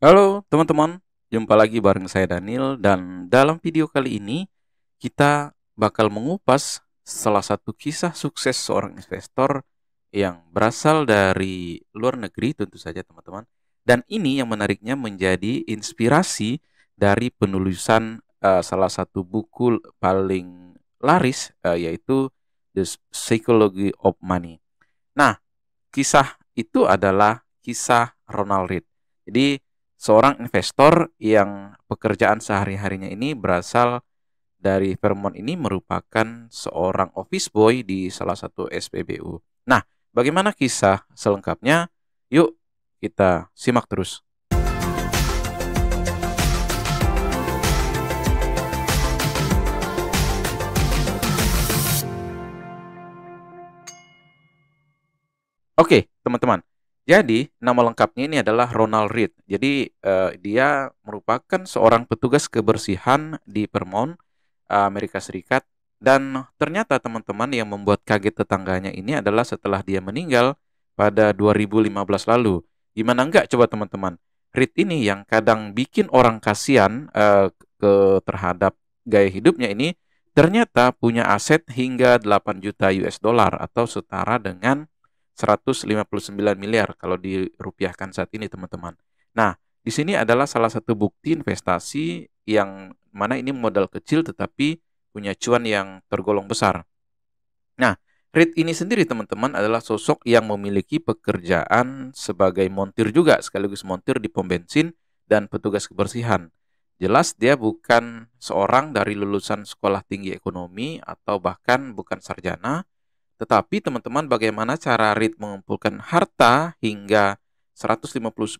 Halo teman-teman, jumpa lagi bareng saya Daniel dan dalam video kali ini kita bakal mengupas salah satu kisah sukses seorang investor yang berasal dari luar negeri tentu saja teman-teman. Dan ini yang menariknya menjadi inspirasi dari penulisan salah satu buku paling laris yaitu The Psychology of Money. Nah, kisah itu adalah kisah Ronald Read. Jadi, seorang investor yang pekerjaan sehari-harinya ini berasal dari Vermont ini merupakan seorang office boy di salah satu SPBU. Nah, bagaimana kisah selengkapnya? Yuk, kita simak terus. Oke, teman-teman. Jadi, nama lengkapnya ini adalah Ronald Read. Jadi, dia merupakan seorang petugas kebersihan di Vermont, Amerika Serikat. Dan ternyata teman-teman yang membuat kaget tetangganya ini adalah setelah dia meninggal pada 2015 lalu. Gimana enggak coba teman-teman? Read ini yang kadang bikin orang kasihan terhadap gaya hidupnya ini, ternyata punya aset hingga 8 juta US dollar atau setara dengan 159 miliar kalau dirupiahkan saat ini teman-teman. Nah, di sini adalah salah satu bukti investasi yang mana ini modal kecil tetapi punya cuan yang tergolong besar. Nah, Reed ini sendiri teman-teman adalah sosok yang memiliki pekerjaan sebagai montir juga sekaligus montir di pom bensin dan petugas kebersihan. Jelas dia bukan seorang dari lulusan sekolah tinggi ekonomi atau bahkan bukan sarjana, tetapi teman-teman bagaimana cara Reed mengumpulkan harta hingga 159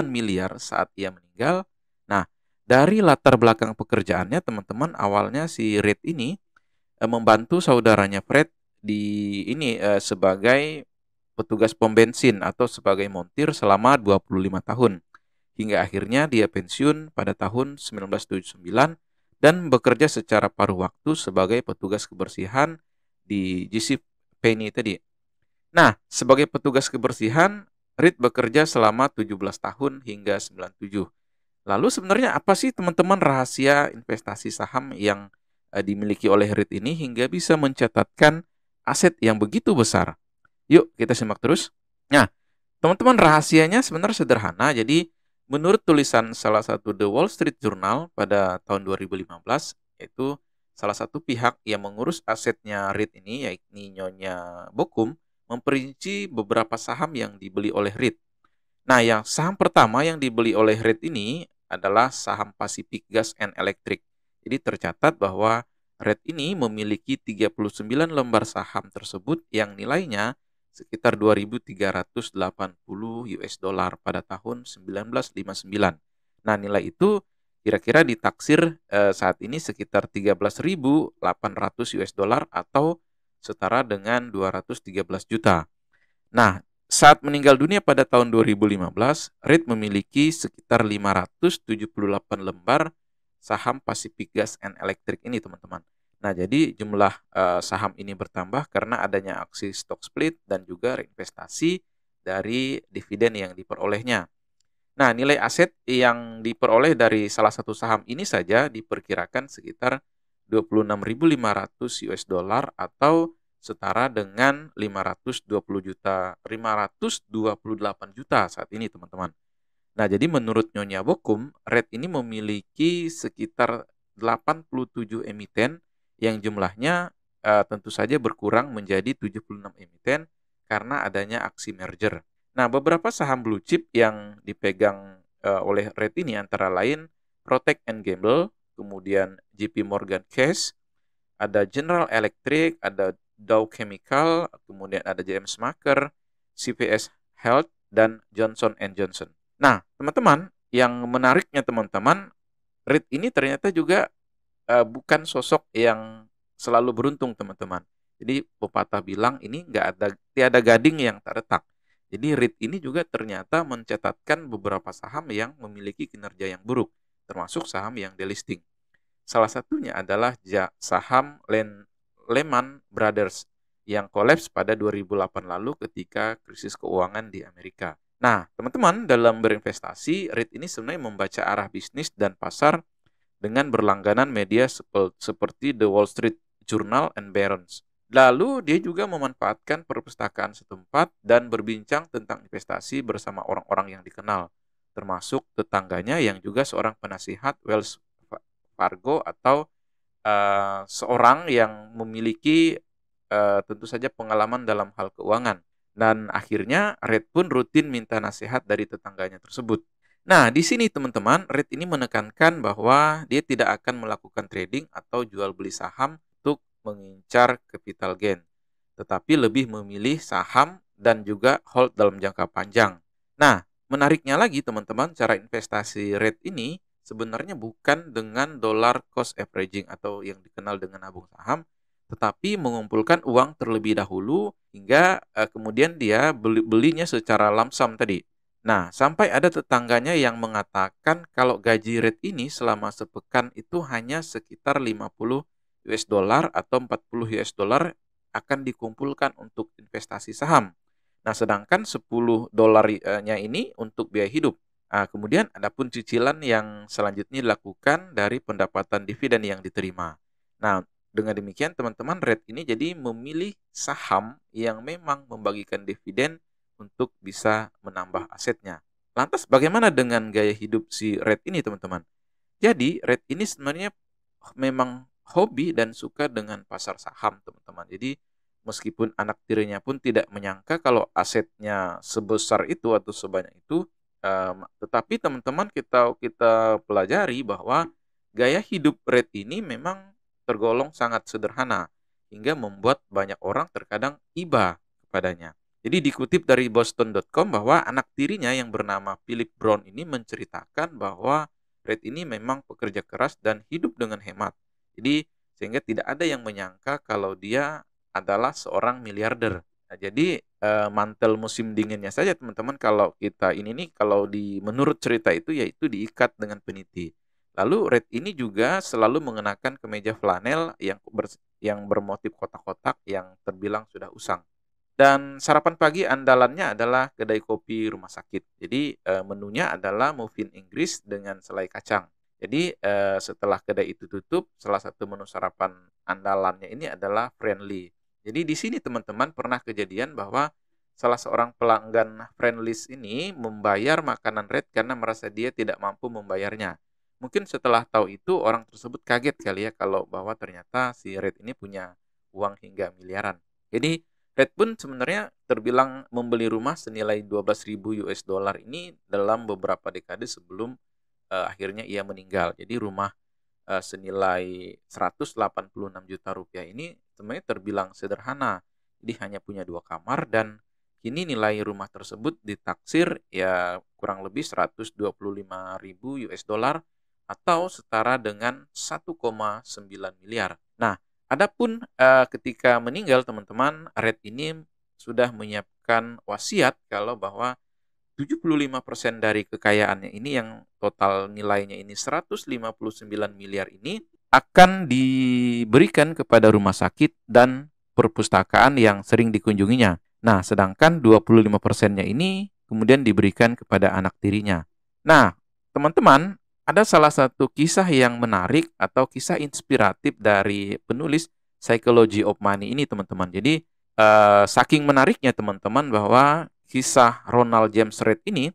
miliar saat ia meninggal? Nah, dari latar belakang pekerjaannya teman-teman awalnya si Reed ini membantu saudaranya Fred di ini sebagai petugas pom bensin atau sebagai montir selama 25 tahun. Hingga akhirnya dia pensiun pada tahun 1979 dan bekerja secara paruh waktu sebagai petugas kebersihan di JC Penney tadi. Nah, sebagai petugas kebersihan, Reed bekerja selama 17 tahun hingga 97. Lalu sebenarnya apa sih teman-teman rahasia investasi saham yang dimiliki oleh Reed ini hingga bisa mencatatkan aset yang begitu besar? Yuk kita simak terus. Nah, teman-teman rahasianya sebenarnya sederhana. Jadi menurut tulisan salah satu The Wall Street Journal pada tahun 2015, yaitu salah satu pihak yang mengurus asetnya Reed ini, yakni Nyonya Bokum, memperinci beberapa saham yang dibeli oleh Reed. Nah, yang saham pertama yang dibeli oleh Reed ini adalah saham Pacific Gas and Electric. Jadi tercatat bahwa Reed ini memiliki 39 lembar saham tersebut yang nilainya sekitar 2.380 US dollar pada tahun 1959. Nah, nilai itu kira-kira ditaksir saat ini sekitar 13.800 US dollar atau setara dengan 213 juta. Nah, saat meninggal dunia pada tahun 2015, Reed memiliki sekitar 578 lembar saham Pacific Gas and Electric ini, teman-teman. Nah, jadi jumlah saham ini bertambah karena adanya aksi stock split dan juga reinvestasi dari dividen yang diperolehnya. Nah, nilai aset yang diperoleh dari salah satu saham ini saja diperkirakan sekitar 26.500 US dollar atau setara dengan 528 juta saat ini, teman-teman. Nah, jadi menurut Nyonya Bokum, Red ini memiliki sekitar 87 emiten yang jumlahnya tentu saja berkurang menjadi 76 emiten karena adanya aksi merger. Nah, beberapa saham blue chip yang dipegang oleh Red ini antara lain Protect and Gamble, kemudian JP Morgan Chase, ada General Electric, ada Dow Chemical, kemudian ada James Maker, CVS Health, dan Johnson Johnson. Nah, teman-teman, yang menariknya teman-teman, Reed ini ternyata juga bukan sosok yang selalu beruntung, teman-teman. Jadi pepatah bilang ini tiada gading yang tak retak. Jadi Reed ini juga ternyata mencatatkan beberapa saham yang memiliki kinerja yang buruk, termasuk saham yang delisting. Salah satunya adalah saham Lehman Brothers yang kolaps pada 2008 lalu ketika krisis keuangan di Amerika. Nah, teman-teman, dalam berinvestasi, REIT ini sebenarnya membaca arah bisnis dan pasar dengan berlangganan media seperti The Wall Street Journal and Barron's. Lalu dia juga memanfaatkan perpustakaan setempat dan berbincang tentang investasi bersama orang-orang yang dikenal, termasuk tetangganya yang juga seorang penasihat Wells Fargo atau seorang yang memiliki tentu saja pengalaman dalam hal keuangan. Dan akhirnya Red pun rutin minta nasihat dari tetangganya tersebut. Nah, di sini teman-teman, Red ini menekankan bahwa dia tidak akan melakukan trading atau jual beli saham untuk mengincar capital gain, tetapi lebih memilih saham dan juga hold dalam jangka panjang. Nah, menariknya lagi teman-teman, cara investasi Red ini sebenarnya bukan dengan dollar cost averaging atau yang dikenal dengan nabung saham, tetapi mengumpulkan uang terlebih dahulu hingga kemudian dia belinya secara lump sum tadi. Nah, sampai ada tetangganya yang mengatakan kalau gaji rate ini selama sepekan itu hanya sekitar 50 US dollar atau 40 US dollar akan dikumpulkan untuk investasi saham. Nah, sedangkan 10 dolarnya ini untuk biaya hidup. Nah, kemudian ada pun cicilan yang selanjutnya dilakukan dari pendapatan dividen yang diterima. Nah, dengan demikian teman-teman, REIT ini jadi memilih saham yang memang membagikan dividen untuk bisa menambah asetnya. Lantas bagaimana dengan gaya hidup si REIT ini teman-teman? Jadi REIT ini sebenarnya memang hobi dan suka dengan pasar saham teman-teman. Jadi meskipun anak tirinya pun tidak menyangka kalau asetnya sebesar itu atau sebanyak itu, tetapi teman-teman kita kita pelajari bahwa gaya hidup REIT ini memang tergolong sangat sederhana hingga membuat banyak orang terkadang iba kepadanya. Jadi dikutip dari Boston.com bahwa anak tirinya yang bernama Philip Brown ini menceritakan bahwa Red ini memang pekerja keras dan hidup dengan hemat. Jadi sehingga tidak ada yang menyangka kalau dia adalah seorang miliarder. Nah, jadi mantel musim dinginnya saja teman-teman kalau kita ini nih kalau menurut cerita itu yaitu diikat dengan peniti. Lalu Red ini juga selalu mengenakan kemeja flanel yang bermotif kotak-kotak yang terbilang sudah usang. Dan sarapan pagi andalannya adalah kedai kopi rumah sakit. Jadi menunya adalah muffin Inggris dengan selai kacang. Jadi setelah kedai itu tutup, salah satu menu sarapan andalannya ini adalah Friendly. Jadi di sini teman-teman pernah kejadian bahwa salah seorang pelanggan Friendly's ini membayar makanan Red karena merasa dia tidak mampu membayarnya. Mungkin setelah tahu itu orang tersebut kaget kali ya kalau bahwa ternyata si Red ini punya uang hingga miliaran. Jadi Red pun sebenarnya terbilang membeli rumah senilai 12.000 US dollar ini dalam beberapa dekade sebelum akhirnya ia meninggal. Jadi rumah senilai 186 juta rupiah ini sebenarnya terbilang sederhana. Jadi hanya punya 2 kamar dan kini nilai rumah tersebut ditaksir ya kurang lebih 125.000 US dollar atau setara dengan 1,9 miliar. Nah, adapun ketika meninggal teman-teman, Red ini sudah menyiapkan wasiat kalau bahwa 75% dari kekayaannya ini yang total nilainya ini 159 miliar ini akan diberikan kepada rumah sakit dan perpustakaan yang sering dikunjunginya. Nah, sedangkan 25%-nya ini kemudian diberikan kepada anak tirinya. Nah, teman-teman, ada salah satu kisah yang menarik atau kisah inspiratif dari penulis Psychology of Money ini, teman-teman. Jadi, saking menariknya teman-teman bahwa kisah Ronald James Reid ini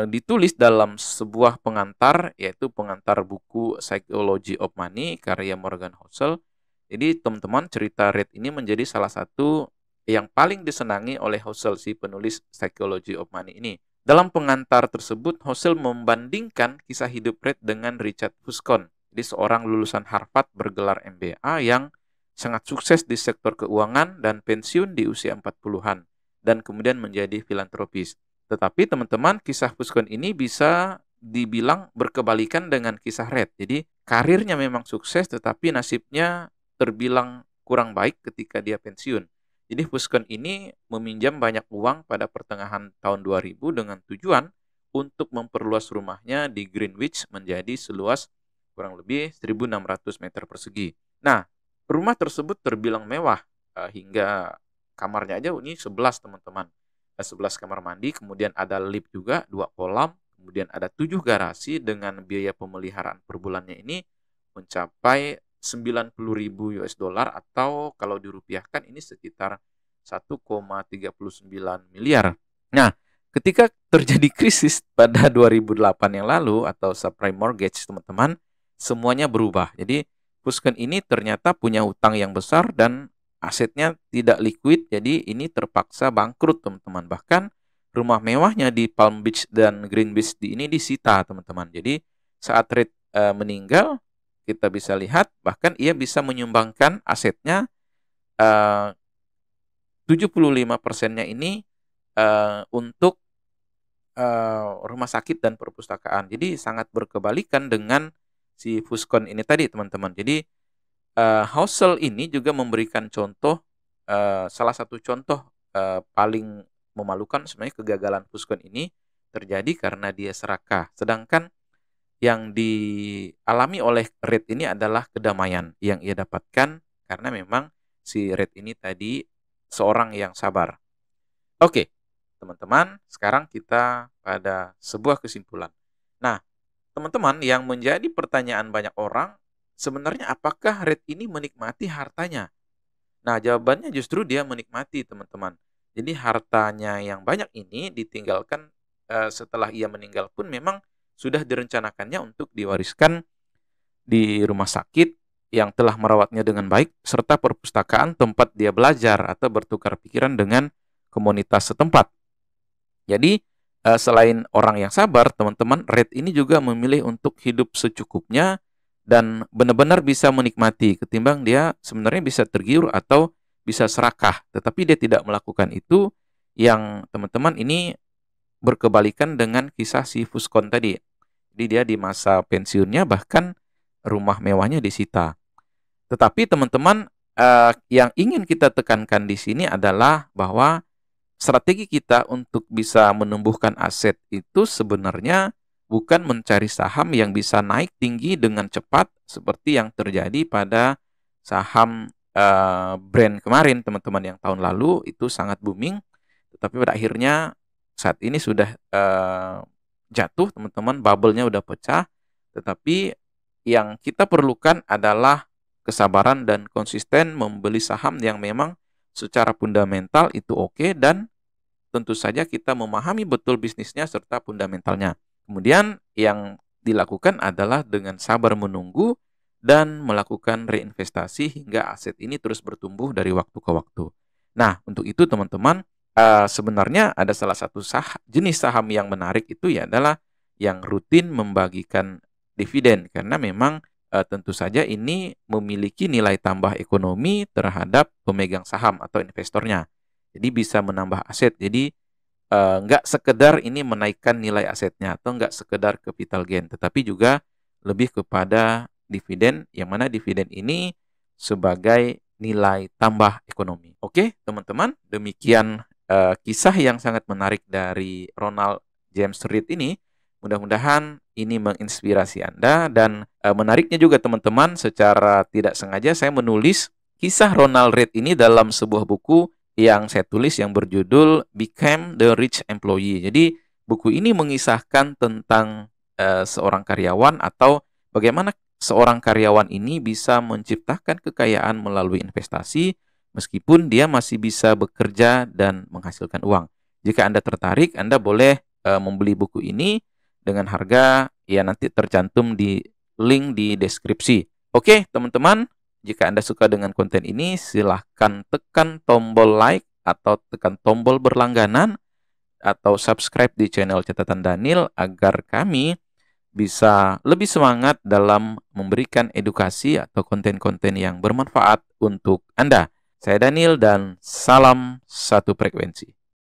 ditulis dalam sebuah pengantar, yaitu pengantar buku Psychology of Money karya Morgan Housel. Jadi teman-teman cerita Reid ini menjadi salah satu yang paling disenangi oleh Housel, si penulis Psychology of Money ini. Dalam pengantar tersebut, Housel membandingkan kisah hidup Reid dengan Richard Huskon. Jadi seorang lulusan Harvard bergelar MBA yang sangat sukses di sektor keuangan dan pensiun di usia 40-an dan kemudian menjadi filantropis. Tetapi teman-teman, kisah Huskon ini bisa dibilang berkebalikan dengan kisah Reid. Jadi karirnya memang sukses tetapi nasibnya terbilang kurang baik ketika dia pensiun. Jadi Huskon ini meminjam banyak uang pada pertengahan tahun 2000 dengan tujuan untuk memperluas rumahnya di Greenwich menjadi seluas kurang lebih 1.600 meter persegi. Nah, rumah tersebut terbilang mewah hingga kamarnya aja ini 11 teman-teman. 11 kamar mandi, kemudian ada lift juga 2 kolam, kemudian ada 7 garasi dengan biaya pemeliharaan per bulannya ini mencapai 90.000 US dollar atau kalau dirupiahkan ini sekitar 1,39 miliar. Nah, ketika terjadi krisis pada 2008 yang lalu atau subprime mortgage, teman-teman, semuanya berubah. Jadi, Fusken ini ternyata punya utang yang besar dan asetnya tidak liquid, jadi ini terpaksa bangkrut, teman-teman. Bahkan rumah mewahnya di Palm Beach dan Green Beach ini disita, teman-teman. Jadi, saat Reid meninggal, kita bisa lihat bahkan ia bisa menyumbangkan asetnya 75%-nya ini untuk rumah sakit dan perpustakaan. Jadi sangat berkebalikan dengan si Fusken ini tadi, teman-teman. Jadi Housel ini juga memberikan contoh, salah satu contoh paling memalukan sebenarnya kegagalan Fusken ini terjadi karena dia serakah. Sedangkan yang dialami oleh Reid ini adalah kedamaian yang ia dapatkan karena memang si Reid ini tadi seorang yang sabar. Oke, teman-teman, sekarang kita pada sebuah kesimpulan. Nah, teman-teman, yang menjadi pertanyaan banyak orang, sebenarnya apakah Reid ini menikmati hartanya? Nah, jawabannya justru dia menikmati, teman-teman. Jadi hartanya yang banyak ini ditinggalkan setelah ia meninggal pun memang sudah direncanakannya untuk diwariskan di rumah sakit yang telah merawatnya dengan baik, serta perpustakaan tempat dia belajar atau bertukar pikiran dengan komunitas setempat. Jadi, selain orang yang sabar, teman-teman, Reid ini juga memilih untuk hidup secukupnya dan benar-benar bisa menikmati, ketimbang dia sebenarnya bisa tergiur atau bisa serakah. Tetapi dia tidak melakukan itu, yang teman-teman ini berkebalikan dengan kisah si Fusken tadi. Jadi dia di masa pensiunnya bahkan rumah mewahnya disita. Tetapi teman-teman, yang ingin kita tekankan di sini adalah bahwa strategi kita untuk bisa menumbuhkan aset itu sebenarnya bukan mencari saham yang bisa naik tinggi dengan cepat seperti yang terjadi pada saham brand kemarin, teman-teman, yang tahun lalu itu sangat booming, tetapi pada akhirnya saat ini sudah jatuh, teman-teman, bubble-nya udah pecah. Tetapi yang kita perlukan adalah kesabaran dan konsisten membeli saham yang memang secara fundamental itu oke, dan tentu saja kita memahami betul bisnisnya serta fundamentalnya. Kemudian yang dilakukan adalah dengan sabar menunggu dan melakukan reinvestasi hingga aset ini terus bertumbuh dari waktu ke waktu. Nah, untuk itu teman-teman, sebenarnya ada salah satu jenis saham yang menarik itu ya adalah yang rutin membagikan dividen, karena memang tentu saja ini memiliki nilai tambah ekonomi terhadap pemegang saham atau investornya. Jadi bisa menambah aset. Jadi nggak sekedar ini menaikkan nilai asetnya atau nggak sekedar capital gain, tetapi juga lebih kepada dividen, yang mana dividen ini sebagai nilai tambah ekonomi. Oke, teman-teman, demikian kisah yang sangat menarik dari Ronald James Reid ini. Mudah-mudahan ini menginspirasi Anda, dan menariknya juga teman-teman, secara tidak sengaja saya menulis kisah Ronald Reid ini dalam sebuah buku yang saya tulis yang berjudul Become the Rich Employee. Jadi buku ini mengisahkan tentang seorang karyawan atau bagaimana seorang karyawan ini bisa menciptakan kekayaan melalui investasi meskipun dia masih bisa bekerja dan menghasilkan uang. Jika Anda tertarik, Anda boleh membeli buku ini dengan harga ya nanti tercantum di link di deskripsi. Oke, teman-teman, jika Anda suka dengan konten ini, silahkan tekan tombol like atau tekan tombol berlangganan atau subscribe di channel Catatan Daniel agar kami bisa lebih semangat dalam memberikan edukasi atau konten-konten yang bermanfaat untuk Anda. Saya Daniel dan salam satu frekuensi.